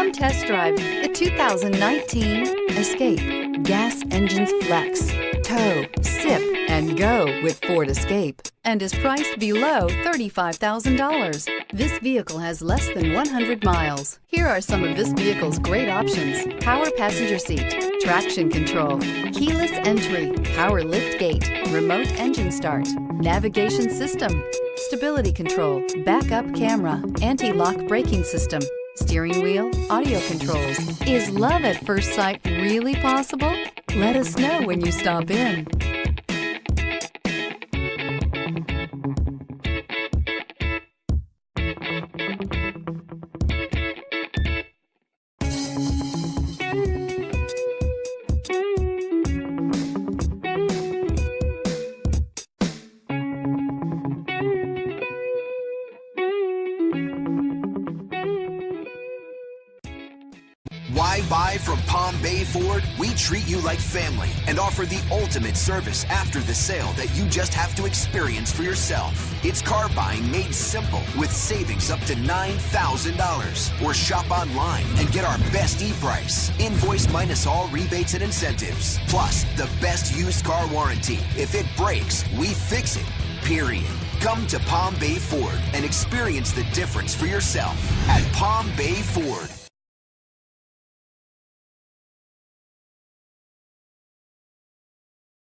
Come test drive the 2019 Escape. Gas engines flex, tow, sip, and go with Ford Escape, and is priced below $35,000. This vehicle has less than 100 miles. Here are some of this vehicle's great options: power passenger seat, traction control, keyless entry, power lift gate, remote engine start, navigation system, stability control, backup camera, anti-lock braking system, steering wheel audio controls. Is love at first sight really possible? Let us know when you stop in. Why buy from Palm Bay Ford? We treat you like family and offer the ultimate service after the sale that you just have to experience for yourself. It's car buying made simple with savings up to $9,000. Or shop online and get our best e-price. Invoice minus all rebates and incentives. Plus, the best used car warranty. If it breaks, we fix it. Period. Come to Palm Bay Ford and experience the difference for yourself at Palm Bay Ford.